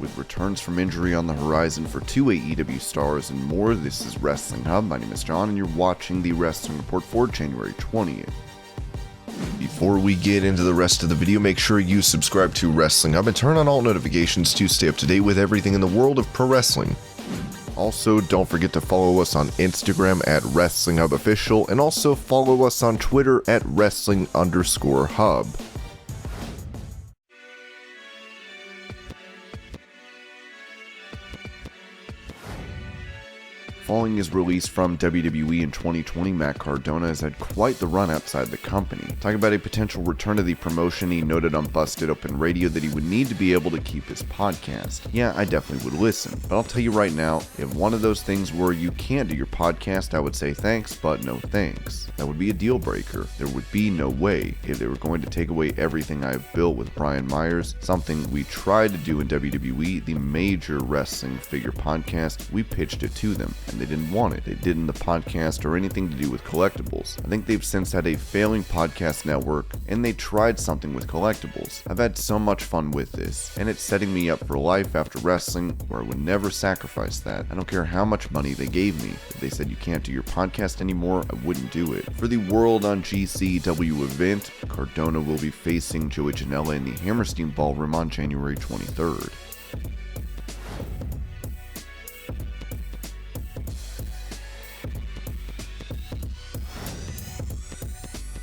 With returns from injury on the horizon for two AEW stars and more, this is Wrestling Hub. My name is John, and you're watching the Wrestling Report for January 20th. Before we get into the rest of the video, make sure you subscribe to Wrestling Hub and turn on all notifications to stay up to date with everything in the world of pro wrestling. Also, don't forget to follow us on Instagram at Wrestling Hub Official, and also follow us on Twitter at Wrestling_Hub. Following his release from WWE in 2020, Matt Cardona has had quite the run outside the company. Talking about a potential return to the promotion, he noted on Busted Open Radio that he would need to be able to keep his podcast. Yeah, I definitely would listen, but I'll tell you right now, if one of those things where you can't do your podcast, I would say thanks, but no thanks. That would be a deal breaker. There would be no way if they were going to take away everything I have built with Brian Myers, something we tried to do in WWE, the major wrestling figure podcast. We pitched it to them, and they didn't want it. They didn't the podcast or anything to do with collectibles. I think they've since had a failing podcast network, and they tried something with collectibles. I've had so much fun with this, and it's setting me up for life after wrestling where I would never sacrifice that. I don't care how much money they gave me. If they said you can't do your podcast anymore, I wouldn't do it. For the World on GCW event, Cardona will be facing Joey Janela in the Hammerstein Ballroom on January 23rd.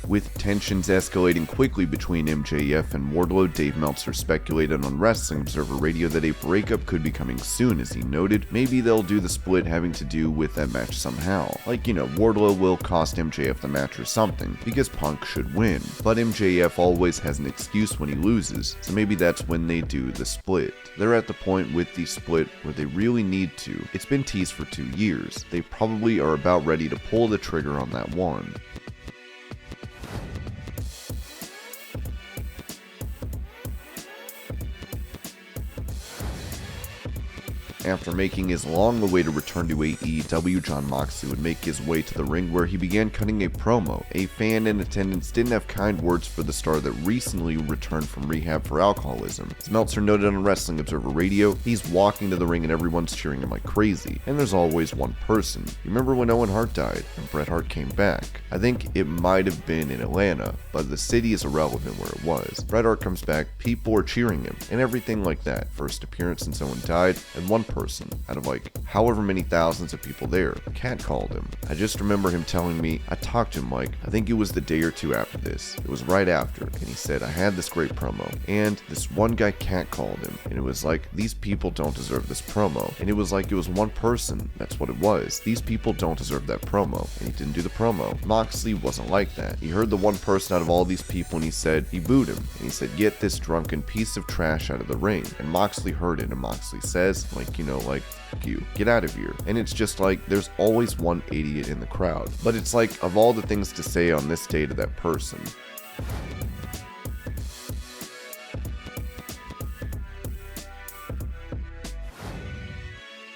With tensions escalating quickly between MJF and Wardlow, Dave Meltzer speculated on Wrestling Observer Radio that a breakup could be coming soon. As he noted, maybe they'll do the split having to do with that match somehow. Like, Wardlow will cost MJF the match or something, because Punk should win. But MJF always has an excuse when he loses, so maybe that's when they do the split. They're at the point with the split where they really need to. It's been teased for 2 years. They probably are about ready to pull the trigger on that one. After making his long-awaited return to AEW, Jon Moxley would make his way to the ring where he began cutting a promo. A fan in attendance didn't have kind words for the star that recently returned from rehab for alcoholism. As Meltzer noted on Wrestling Observer Radio, he's walking to the ring and everyone's cheering him like crazy. And there's always one person. You remember when Owen Hart died and Bret Hart came back? I think it might have been in Atlanta, but the city is irrelevant where it was. Bret Hart comes back, people are cheering him, and everything like that. First appearance since Owen died, and one person out of however many thousands of people there catcalled him. I just remember him telling me, I talked to him I think it was the day or two after this. It was right after, and he said, I had this great promo, and this one guy catcalled him, and it was these people don't deserve this promo. And it was it was one person. That's what it was. These people don't deserve that promo, and he didn't do the promo. Moxley wasn't like that. He heard the one person out of all these people, and he booed him, and he said, get this drunken piece of trash out of the ring. And Moxley heard it, and Moxley says, fuck you, get out of here. And it's just there's always one idiot in the crowd. But it's of all the things to say on this day to that person.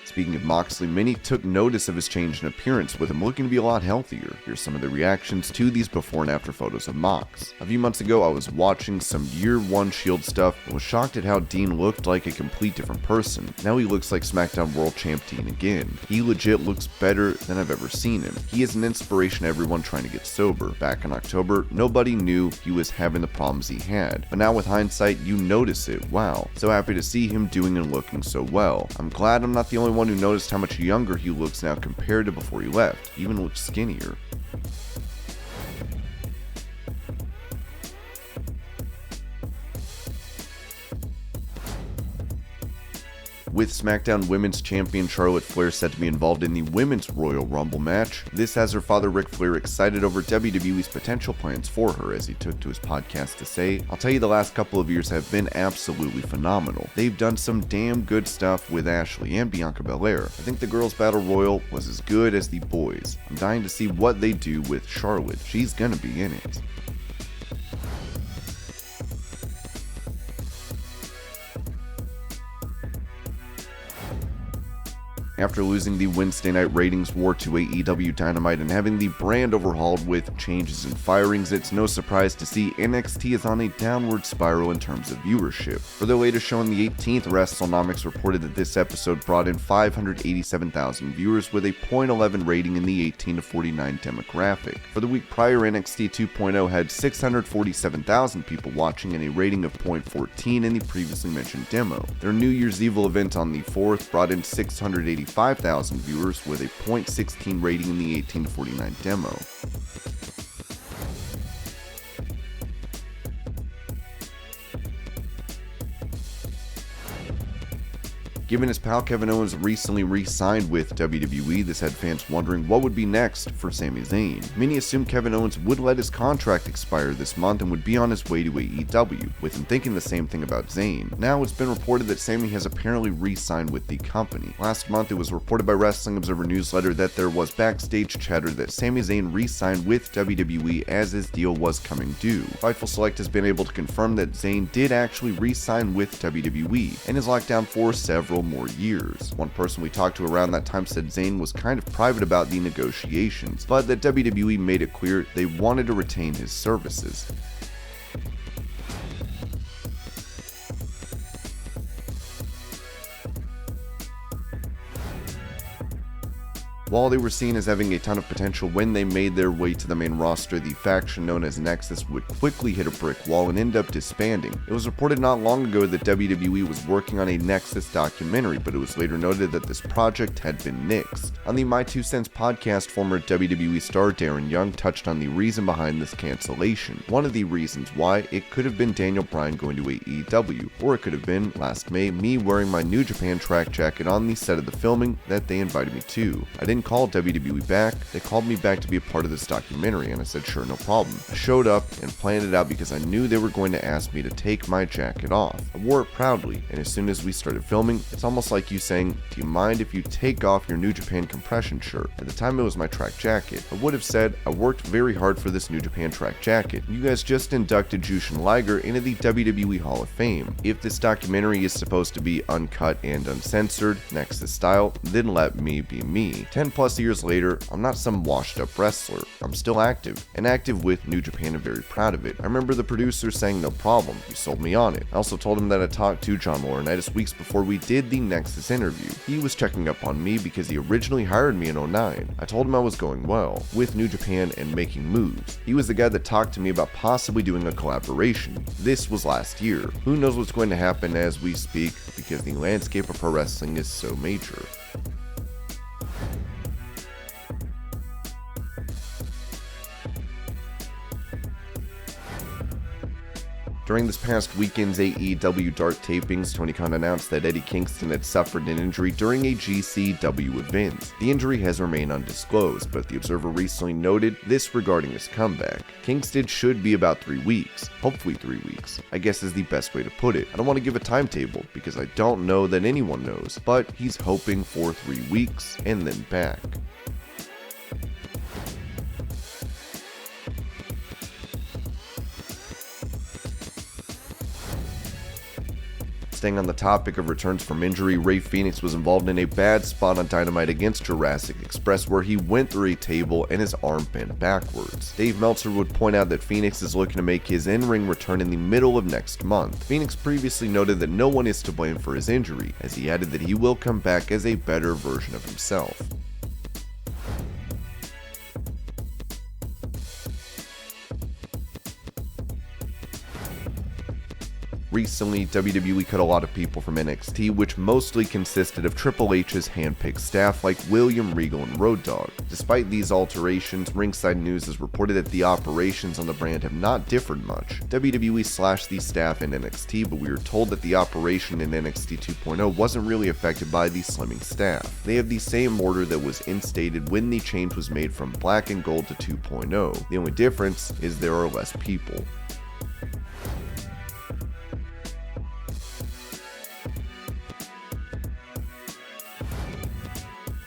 Speaking of Moxley, many took notice of his change in appearance, with him looking to be a lot healthier. Here's some of the reactions to these before and after photos of Mox. A few months ago, I was watching some Year 1 Shield stuff and was shocked at how Dean looked like a complete different person. Now he looks like SmackDown World Champ Dean again. He legit looks better than I've ever seen him. He is an inspiration to everyone trying to get sober. Back in October, nobody knew he was having the problems he had. But now with hindsight, you notice it. Wow. So happy to see him doing and looking so well. I'm glad I'm not the only one who noticed how much younger he looks now compared to before he left. He even looks skinnier. With SmackDown Women's Champion Charlotte Flair set to be involved in the Women's Royal Rumble match, this has her father Ric Flair excited over WWE's potential plans for her, as he took to his podcast to say, I'll tell you, the last couple of years have been absolutely phenomenal. They've done some damn good stuff with Ashley and Bianca Belair. I think the girls' battle royal was as good as the boys. I'm dying to see what they do with Charlotte. She's gonna be in it. After losing the Wednesday night ratings war to AEW Dynamite and having the brand overhauled with changes and firings, it's no surprise to see NXT is on a downward spiral in terms of viewership. For their latest show on the 18th, WrestleNomics reported that this episode brought in 587,000 viewers with a .11 rating in the 18 to 49 demographic. For the week prior, NXT 2.0 had 647,000 people watching and a rating of .14 in the previously mentioned demo. Their New Year's Evil event on the 4th brought in 685,000 viewers with a .16 rating in the 18 to 49 demo. Given his pal Kevin Owens recently re-signed with WWE, this had fans wondering what would be next for Sami Zayn. Many assumed Kevin Owens would let his contract expire this month and would be on his way to AEW, with him thinking the same thing about Zayn. Now it's been reported that Sami has apparently re-signed with the company. Last month it was reported by Wrestling Observer Newsletter that there was backstage chatter that Sami Zayn re-signed with WWE as his deal was coming due. Fightful Select has been able to confirm that Zayn did actually re-sign with WWE and is locked down for several more years. One person we talked to around that time said Zayn was kind of private about the negotiations, but that WWE made it clear they wanted to retain his services. While they were seen as having a ton of potential when they made their way to the main roster, the faction known as Nexus would quickly hit a brick wall and end up disbanding. It was reported not long ago that WWE was working on a Nexus documentary, but it was later noted that this project had been nixed. On the My Two Cents podcast, former WWE star Darren Young touched on the reason behind this cancellation. One of the reasons why, it could have been Daniel Bryan going to AEW, or it could have been, last May, me wearing my New Japan track jacket on the set of the filming that they invited me to. I didn't call WWE back, they called me back to be a part of this documentary, and I said sure, no problem. I showed up and planned it out because I knew they were going to ask me to take my jacket off. I wore it proudly, and as soon as we started filming, it's almost like you saying, do you mind if you take off your New Japan compression shirt? At the time it was my track jacket. I would have said, I worked very hard for this New Japan track jacket. You guys just inducted Jushin Liger into the WWE Hall of Fame. If this documentary is supposed to be uncut and uncensored, Nexus style, then let me be me. 10 plus years later, I'm not some washed up wrestler. I'm still active, and active with New Japan and very proud of it. I remember the producer saying no problem, you sold me on it. I also told him that I talked to John Laurinaitis weeks before we did the Nexus interview. He was checking up on me because he originally hired me in 2009. I told him I was going well with New Japan and making moves. He was the guy that talked to me about possibly doing a collaboration. This was last year. Who knows what's going to happen as we speak because the landscape of pro wrestling is so major. During this past weekend's AEW Dark tapings, Tony Khan announced that Eddie Kingston had suffered an injury during a GCW event. The injury has remained undisclosed, but the Observer recently noted this regarding his comeback. Kingston should be about 3 weeks, hopefully 3 weeks, I guess is the best way to put it. I don't want to give a timetable because I don't know that anyone knows, but he's hoping for 3 weeks and then back. Staying on the topic of returns from injury, Rey Fenix was involved in a bad spot on Dynamite against Jurassic Express where he went through a table and his arm bent backwards. Dave Meltzer would point out that Fenix is looking to make his in-ring return in the middle of next month. Fenix previously noted that no one is to blame for his injury, as he added that he will come back as a better version of himself. Recently, WWE cut a lot of people from NXT, which mostly consisted of Triple H's handpicked staff like William Regal and Road Dogg. Despite these alterations, Ringside News has reported that the operations on the brand have not differed much. WWE slashed the staff in NXT, but we were told that the operation in NXT 2.0 wasn't really affected by the slimming staff. They have the same order that was instated when the change was made from Black and Gold to 2.0. The only difference is there are less people.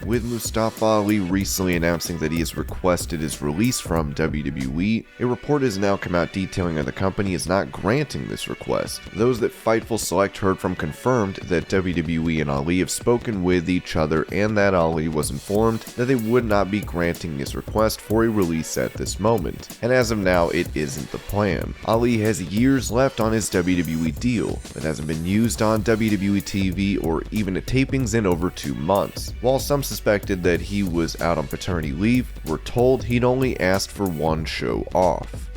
With Mustafa Ali recently announcing that he has requested his release from WWE, a report has now come out detailing that the company is not granting this request. Those that Fightful Select heard from confirmed that WWE and Ali have spoken with each other and that Ali was informed that they would not be granting his request for a release at this moment. And as of now, it isn't the plan. Ali has years left on his WWE deal, but hasn't been used on WWE TV or even at tapings in over 2 months. While some suspected that he was out on paternity leave, we're told he'd only asked for 1 show off.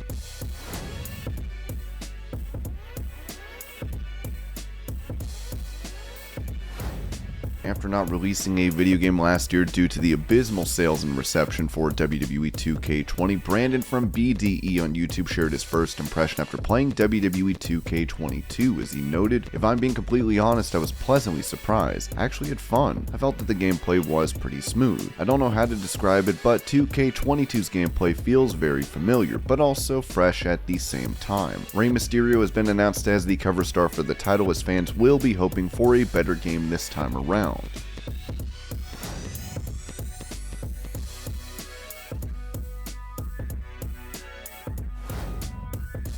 After not releasing a video game last year due to the abysmal sales and reception for WWE 2K20, Brandon from BDE on YouTube shared his first impression after playing WWE 2K22. As he noted, "If I'm being completely honest, I was pleasantly surprised. I actually had fun. I felt that the gameplay was pretty smooth. I don't know how to describe it, but 2K22's gameplay feels very familiar, but also fresh at the same time." Rey Mysterio has been announced as the cover star for the title, as fans will be hoping for a better game this time around.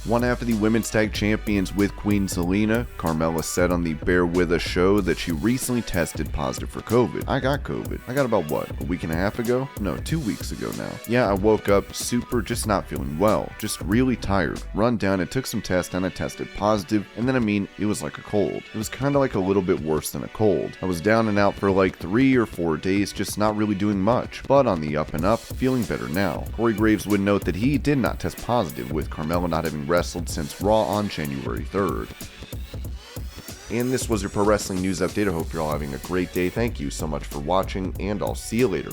One half of the women's tag champions with Queen Zelina, Carmella, said on the Bear With Us show that she recently tested positive for COVID. "I got COVID. I got about what, a week and a half ago? No, 2 weeks ago now. Yeah, I woke up just not feeling well. Just really tired, run down, and took some tests and I tested positive, and then it was like a cold. It was kind of like a little bit worse than a cold. I was down and out for like 3 or 4 days, just not really doing much, but on the up and up, feeling better now." Corey Graves would note that he did not test positive, with Carmella not having wrestled since Raw on January 3rd. And this was your Pro Wrestling News Update. I hope you're all having a great day. Thank you so much for watching, and I'll see you later.